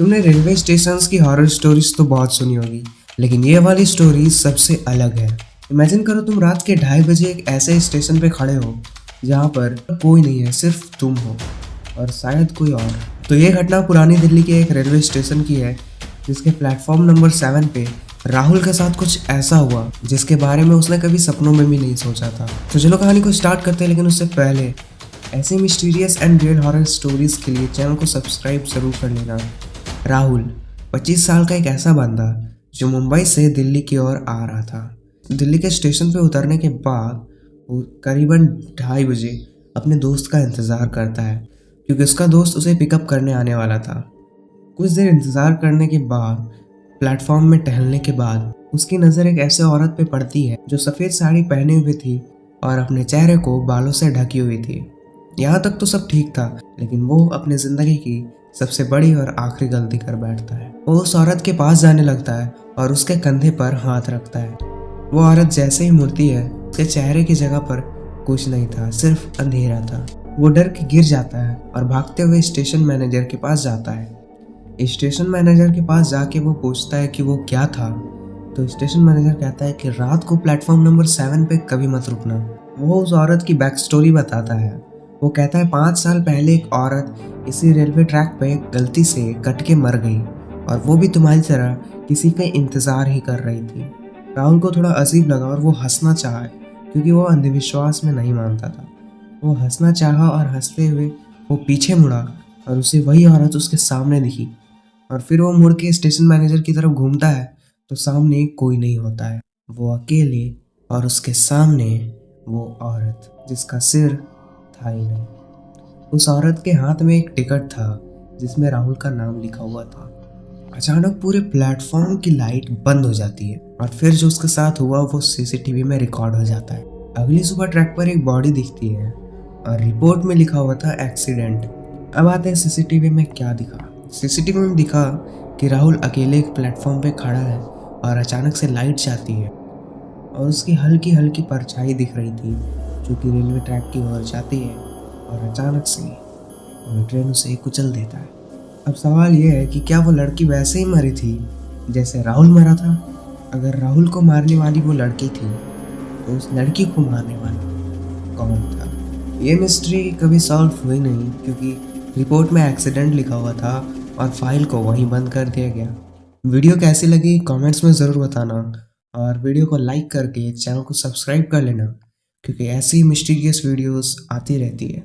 तुमने railway stations की horror stories तो बहुत सुनी होगी, लेकिन ये वाली स्टोरी सबसे अलग है। इमेजिन करो तुम रात के 2:30 बजे एक ऐसे स्टेशन पे खड़े हो जहाँ पर कोई नहीं है, सिर्फ तुम हो और शायद कोई और। तो ये घटना पुरानी दिल्ली के एक रेलवे स्टेशन की है, जिसके प्लेटफॉर्म नंबर 7 पे राहुल के साथ कुछ ऐसा हुआ जिसके बारे में उसने कभी सपनों में भी नहीं सोचा था। तो चलो कहानी को स्टार्ट करते हैं, लेकिन उससे पहले ऐसे mysterious and real horror stories के लिए चैनल को सब्सक्राइब जरूर कर लेना। राहुल 25 साल का एक ऐसा बंदा जो मुंबई से दिल्ली की ओर आ रहा था। दिल्ली के स्टेशन पे उतरने के बाद वो करीबन 2:30 बजे अपने दोस्त का इंतज़ार करता है, क्योंकि उसका दोस्त उसे पिकअप करने आने वाला था। कुछ देर इंतज़ार करने के बाद प्लेटफॉर्म में टहलने के बाद उसकी नज़र एक ऐसे औरत पे पड़ती है जो सफ़ेद साड़ी पहने हुए थी और अपने चेहरे को बालों से ढकी हुई थी। यहाँ तक तो सब ठीक था, लेकिन वो अपनी ज़िंदगी की सबसे बड़ी और आखिरी गलती कर बैठता है। वो उस औरत के पास जाने लगता है और उसके कंधे पर हाथ रखता है। वो औरत जैसे ही मुड़ती है, उसके चेहरे की जगह पर कुछ नहीं था, सिर्फ अंधेरा था। वो डर के गिर जाता है और भागते हुए स्टेशन मैनेजर के पास जाता है। स्टेशन मैनेजर के पास जाके वो पूछता है कि वो क्या था। तो स्टेशन मैनेजर कहता है कि रात को प्लेटफॉर्म नंबर 7 पे कभी मत रुकना। वो उस औरत की बैक स्टोरी बताता है। वो कहता है 5 साल पहले एक औरत इसी रेलवे ट्रैक पे गलती से कट के मर गई, और वो भी तुम्हारी तरह किसी का इंतज़ार ही कर रही थी। राहुल को थोड़ा अजीब लगा और वो हंसना चाहा, क्योंकि वो अंधविश्वास में नहीं मानता था। वो हंसना चाहा और हंसते हुए वो पीछे मुड़ा और उसे वही औरत उसके सामने दिखी। और फिर वो मुड़ के स्टेशन मैनेजर की तरफ घूमता है तो सामने कोई नहीं होता है। वो अकेले, और उसके सामने वो औरत जिसका सिर था ही नहीं। उस औरत के हाथ में एक टिकट था जिसमें राहुल का नाम लिखा हुआ था। अचानक पूरे प्लेटफॉर्म की लाइट बंद हो जाती है और फिर जो उसके साथ हुआ वो सीसीटीवी में रिकॉर्ड हो जाता है। अगली सुबह ट्रैक पर एक बॉडी दिखती है और रिपोर्ट में लिखा हुआ था एक्सीडेंट। अब आते हैं सीसीटीवी में क्या दिखा। सीसीटीवी में दिखा कि राहुल अकेले एक प्लेटफॉर्म पे खड़ा है और अचानक से लाइट जाती है और उसकी हल्की हल्की परछाई दिख रही थी जो कि रेलवे ट्रैक की ओर जाती है, और अचानक से वो ट्रेन उसे कुचल देता है। अब सवाल यह है कि क्या वो लड़की वैसे ही मरी थी जैसे राहुल मरा था? अगर राहुल को मारने वाली वो लड़की थी, तो उस लड़की को मारने वाला कौन था? ये मिस्ट्री कभी सॉल्व हुई नहीं, क्योंकि रिपोर्ट में एक्सीडेंट लिखा हुआ था और फाइल को वहीं बंद कर दिया गया। वीडियो कैसी लगी कमेंट्स में ज़रूर बताना, और वीडियो को लाइक करके चैनल को सब्सक्राइब कर लेना, क्योंकि ऐसी मिस्टीरियस वीडियोस आती रहती है।